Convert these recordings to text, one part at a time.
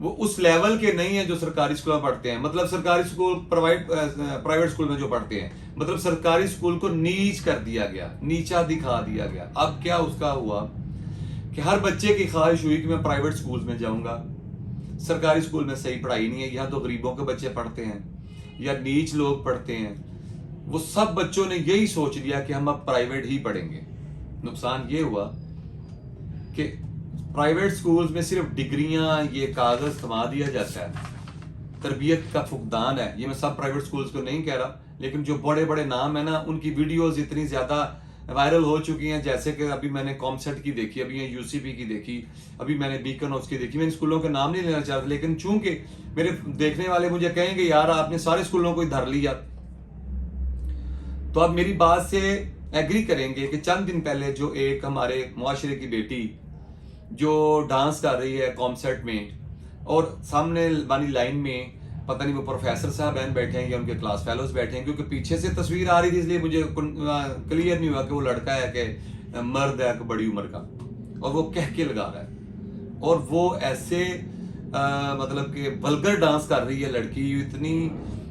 وہ اس لیول کے نہیں ہیں جو سرکاری اسکول میں پڑھتے ہیں. مطلب سرکاری اسکول پرائیویٹ اسکول میں جو پڑھتے ہیں, مطلب سرکاری اسکول کو نیچ کر دیا گیا, نیچا دکھا دیا گیا. اب کیا اس کا ہوا کہ ہر بچے کی خواہش ہوئی کہ میں پرائیویٹ اسکول میں جاؤں گا, سرکاری اسکول میں صحیح پڑھائی نہیں ہے, یہاں تو غریبوں کے بچے پڑھتے ہیں یا نیچ لوگ پڑھتے ہیں. وہ سب بچوں نے یہی سوچ لیا کہ ہم اب پرائیویٹ ہی پڑھیں گے. نقصان یہ ہوا کہ پرائیویٹ سکولز میں صرف ڈگریاں, یہ کاغذ تھما دیا جاتا ہے, تربیت کا فقدان ہے. یہ میں سب پرائیویٹ سکولز کو نہیں کہہ رہا, لیکن جو بڑے بڑے نام ہیں نا, ان کی ویڈیوز اتنی زیادہ وائرل ہو چکی ہیں. جیسے کہ ابھی میں نے کامسیٹ کی دیکھی, ابھی یو سی پی کی دیکھی, ابھی میں نے بیکن ہاؤس کی دیکھی. میں ان اسکولوں کے نام نہیں لینا چاہتا, لیکن چونکہ میرے دیکھنے والے مجھے کہیں گے یار آپ نے سارے اسکولوں کو دھر لیا, تو اب میری بات سے ایگری کریں گے کہ چند دن پہلے جو ایک ہمارے معاشرے کی بیٹی جو ڈانس کر رہی ہے کامسیٹ میں, اور سامنے والی لائن میں پتہ نہیں وہ پروفیسر صاحب بیٹھے ہیں یا ان کے کلاس فیلوز بیٹھے ہیں, کیونکہ پیچھے سے تصویر آ رہی تھی اس لیے مجھے کلیئر نہیں ہوا کہ وہ لڑکا ہے کہ مرد ہے کہ بڑی عمر کا, اور وہ کہہ کے لگا رہا ہے, اور وہ ایسے مطلب کہ ولگر ڈانس کر رہی ہے لڑکی, اتنی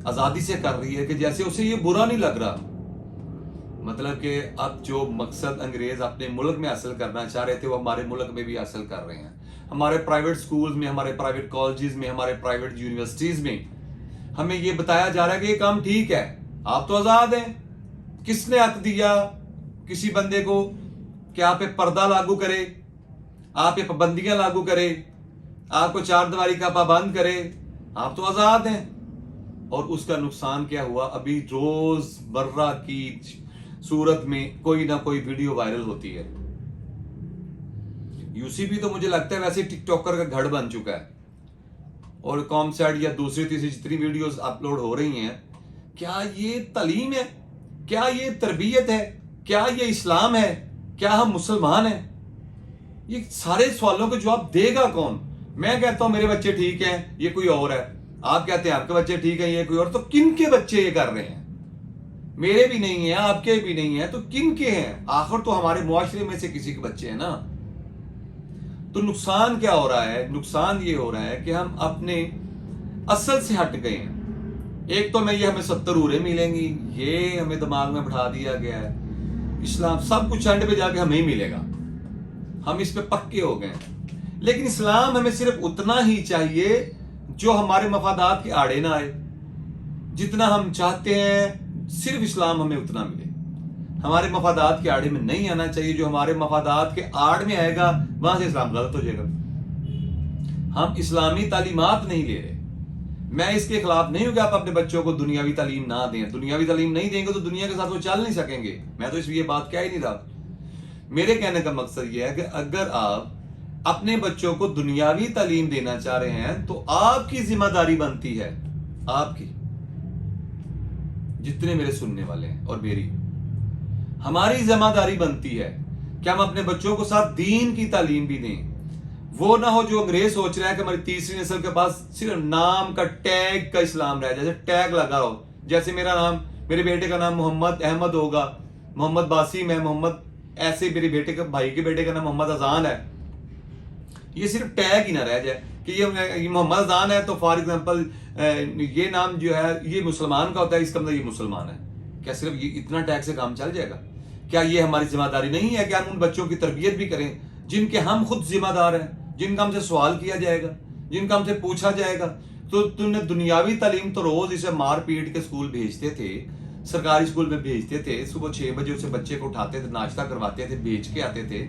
آزادی سے کر رہی ہے کہ جیسے اسے یہ برا نہیں لگ رہا. مطلب کہ اب جو مقصد انگریز اپنے ملک میں حاصل کرنا چاہ رہے تھے وہ ہمارے ملک میں بھی حاصل کر رہے ہیں. ہمارے پرائیویٹ سکولز میں, ہمارے پرائیویٹ کالجز میں, ہمارے پرائیویٹ یونیورسٹیز میں ہمیں یہ بتایا جا رہا ہے کہ یہ کام ٹھیک ہے, آپ تو آزاد ہیں. کس نے حق دیا کسی بندے کو کہ آپ پہ پردہ لاگو کرے, آپ پہ پابندیاں لاگو کرے, آپ کو چار دیواری کا پابند کرے؟ آپ تو آزاد ہیں. اور اس کا نقصان کیا ہوا, ابھی روز مرہ کی صورت میں کوئی نہ کوئی ویڈیو وائرل ہوتی ہے. یو سی پی تو مجھے لگتا ہے ویسے ٹک ٹاکر کا گھڑ بن چکا ہے, اور کامسیٹ یا دوسری تیسری جتنی ویڈیوز اپلوڈ ہو رہی ہیں, کیا یہ تعلیم ہے؟ کیا یہ تربیت ہے؟ کیا یہ اسلام ہے؟ کیا ہم مسلمان ہیں؟ یہ سارے سوالوں کے جواب دے گا کون؟ میں کہتا ہوں میرے بچے ٹھیک ہیں, یہ کوئی اور ہے. آپ کہتے ہیں آپ کے بچے ٹھیک ہیں, یہ کوئی اور. تو کن کے بچے یہ کر رہے ہیں؟ میرے بھی نہیں ہیں, آپ کے بھی نہیں ہیں, تو کن کے ہیں؟ آخر تو ہمارے معاشرے میں سے کسی کے بچے ہیں نا. تو نقصان کیا ہو رہا ہے؟ نقصان یہ ہو رہا ہے کہ ہم اپنے اصل سے ہٹ گئے ہیں. ایک تو میں یہ ہمیں 70 عوریں ملیں گی, یہ ہمیں دماغ میں بٹھا دیا گیا ہے. اسلام سب کچھ اینڈ پہ جا کے ہمیں ہی ملے گا, ہم اس پہ پکے ہو گئے ہیں. لیکن اسلام ہمیں صرف اتنا ہی چاہیے جو ہمارے مفادات کے آڑے نہ آئے. جتنا ہم چاہتے ہیں صرف اسلام ہمیں اتنا ملے. ہمارے مفادات کے آڑے میں نہیں آنا چاہیے. جو ہمارے مفادات کے آڑ میں آئے گا وہاں سے اسلام غلط ہو جائے گا. ہم اسلامی تعلیمات نہیں لے رہے. میں اس کے خلاف نہیں ہوں کہ آپ اپنے بچوں کو دنیاوی تعلیم نہ دیں. دنیاوی تعلیم نہیں دیں گے تو دنیا کے ساتھ وہ چل نہیں سکیں گے. میں تو اس لیے بات کہہ ہی نہیں رہا. میرے کہنے کا مقصد یہ ہے کہ اگر آپ اپنے بچوں کو دنیاوی تعلیم دینا چاہ رہے ہیں تو آپ کی ذمہ داری بنتی ہے, آپ کی, جتنے میرے سننے والے ہیں اور میری, ہماری ذمہ داری بنتی ہے کہ ہم اپنے بچوں کو ساتھ دین کی تعلیم بھی دیں. وہ نہ ہو جو انگریز سوچ رہا ہے کہ ہماری تیسری نسل کے پاس صرف نام کا ٹیگ کا اسلام رہ جیسے ٹیگ لگا ہو. جیسے میرا نام, میرے بیٹے کا نام محمد احمد ہوگا, محمد باسم ہے, محمد ایسے میرے بیٹے کا, بھائی کے بیٹے کا نام محمد اذان ہے. یہ صرف ٹیگ ہی نہ رہ جائے کہ یہ محمد اذان ہے تو فار ایگزامپل یہ نام جو ہے یہ مسلمان کا ہوتا ہے, اس کا مطلب یہ مسلمان ہے. کیا صرف یہ اتنا ٹیگ سے کام چل جائے گا؟ کیا یہ ہماری ذمہ داری نہیں ہے کہ ہم ان بچوں کی تربیت بھی کریں جن کے ہم خود ذمہ دار ہیں, جن کا ہم سے سوال کیا جائے گا, جن کا ہم سے پوچھا جائے گا؟ تو تم نے دنیاوی تعلیم تو روز اسے مار پیٹ کے اسکول بھیجتے تھے, سرکاری اسکول میں بھیجتے تھے, صبح 6 بجے اسے بچے کو اٹھاتے تھے, ناشتہ کرواتے تھے, بیچ کے آتے تھے.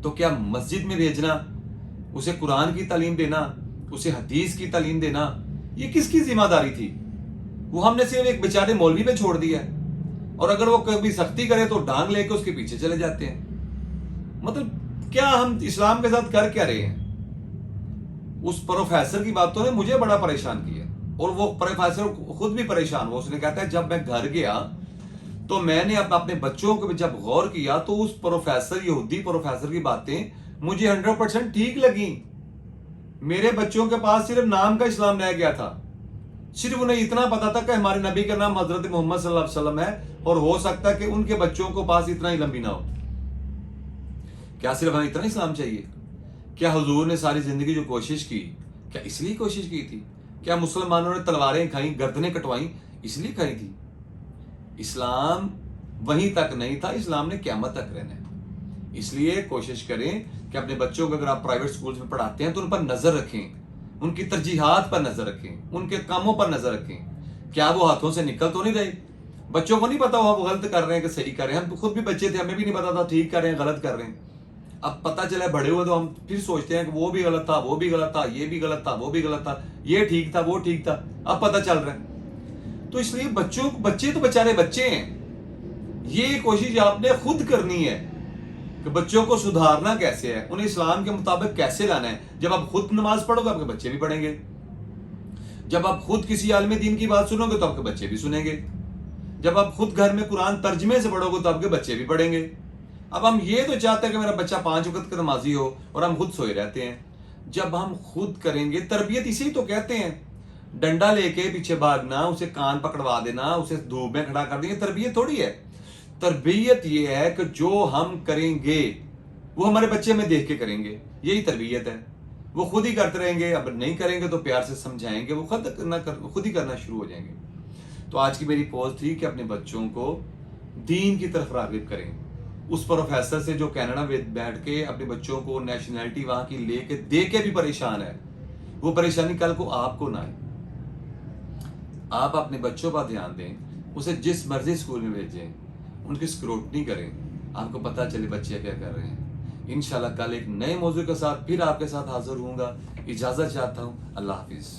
تو کیا مسجد میں بھیجنا, اسے قرآن کی تعلیم دینا, اسے حدیث کی تعلیم دینا, یہ کس کی ذمہ داری تھی؟ وہ ہم نے صرف ایک بیچارے مولوی پہ چھوڑ دیا ہے, اور اگر وہ کبھی سختی کرے تو ڈانگ لے کے اس کے پیچھے چلے جاتے ہیں. مطلب کیا ہم اسلام کے ساتھ کر کیا رہے ہیں؟ اس پروفیسر کی باتوں نے مجھے بڑا پریشان کیا, اور وہ پروفیسر خود بھی پریشان ہوا. اس نے کہتا ہے جب میں گھر گیا تو میں نے اپنے بچوں کو جب غور کیا تو اس پروفیسر, یہودی پروفیسر کی باتیں مجھے 100% ٹھیک لگیں. میرے بچوں کے پاس صرف نام کا اسلام رہ گیا تھا. صرف انہیں اتنا پتا تھا کہ ہمارے نبی کا نام حضرت محمد صلی اللہ علیہ وسلم ہے, اور ہو سکتا ہے کہ ان کے بچوں کو پاس اتنا ہی لمبی نہ ہو. کیا صرف ہمیں اتنا اسلام چاہیے؟ کیا حضور نے ساری زندگی جو کوشش کی کیا اس لیے کوشش کی تھی؟ کیا مسلمانوں نے تلواریں کھائیں، گردنیں کٹوائیں اس لیے کھائی تھی؟ اسلام وہیں تک نہیں تھا، اسلام نے قیامت تک رہنا ہے۔ اس لیے کوشش کریں کہ اپنے بچوں کو اگر آپ پرائیویٹ سکولز میں پڑھاتے ہیں تو ان پر نظر رکھیں، ان کی ترجیحات پر نظر رکھیں، ان کے کاموں پر نظر رکھیں، کیا وہ ہاتھوں سے نکل تو نہیں رہے؟ بچوں کو نہیں پتا وہ غلط کر رہے ہیں کہ صحیح کر رہے ہیں، ہم خود بھی بچے تھے، ہمیں بھی نہیں پتا تھا ٹھیک کر رہے ہیں غلط کر رہے ہیں۔ اب پتہ چلا بڑے ہوئے تو ہم پھر سوچتے ہیں کہ وہ بھی غلط تھا، وہ بھی غلط تھا، یہ بھی غلط تھا، وہ بھی غلط تھا، یہ ٹھیک تھا، وہ ٹھیک تھا، اب پتہ چل رہا ہے۔ تو اس لیے بچے تو بیچارے بچے ہیں، یہ کوشش آپ نے خود کرنی ہے کہ بچوں کو سدھارنا کیسے ہے، انہیں اسلام کے مطابق کیسے لانا ہے۔ جب آپ خود نماز پڑھو گے آپ کے بچے بھی پڑھیں گے، جب آپ خود کسی عالم دین کی بات سنو گے تو آپ کے بچے بھی سنیں گے، جب آپ خود گھر میں قرآن ترجمے سے پڑھو گے تو آپ کے بچے بھی پڑھیں گے۔ اب ہم یہ تو چاہتے ہیں کہ میرا بچہ 5 وقت کا نمازی ہو اور ہم خود سوئے رہتے ہیں۔ جب ہم خود کریں گے، تربیت اسی تو کہتے ہیں، ڈنڈا لے کے پیچھے بھاگنا، اسے کان پکڑوا دینا، اسے دھوپ میں کھڑا کر دیں، تربیت تھوڑی ہے۔ تربیت یہ ہے کہ جو ہم کریں گے وہ ہمارے بچے میں دیکھ کے کریں گے، یہی تربیت ہے۔ وہ خود ہی کرتے رہیں گے، اب نہیں کریں گے تو پیار سے سمجھائیں گے، وہ خود ہی کرنا شروع ہو جائیں گے۔ تو آج کی میری پوسٹ تھی کہ اپنے بچوں کو دین کی طرف راغب کریں۔ اس پروفیسر سے جو کینیڈا میں بیٹھ کے اپنے بچوں کو نیشنلٹی وہاں کی لے کے دے کے بھی پریشان ہے، وہ پریشانی کل کو آپ کو نہ آئے۔ آپ اپنے بچوں پر دھیان دیں، اسے جس مرضی اسکول میں بھیجیں، ان کی اسکروٹنی کریں، آپ کو پتہ چلے بچے کیا کر رہے ہیں۔ انشاءاللہ کل ایک نئے موضوع کے ساتھ پھر آپ کے ساتھ حاضر ہوں گا۔ اجازت چاہتا ہوں، اللہ حافظ۔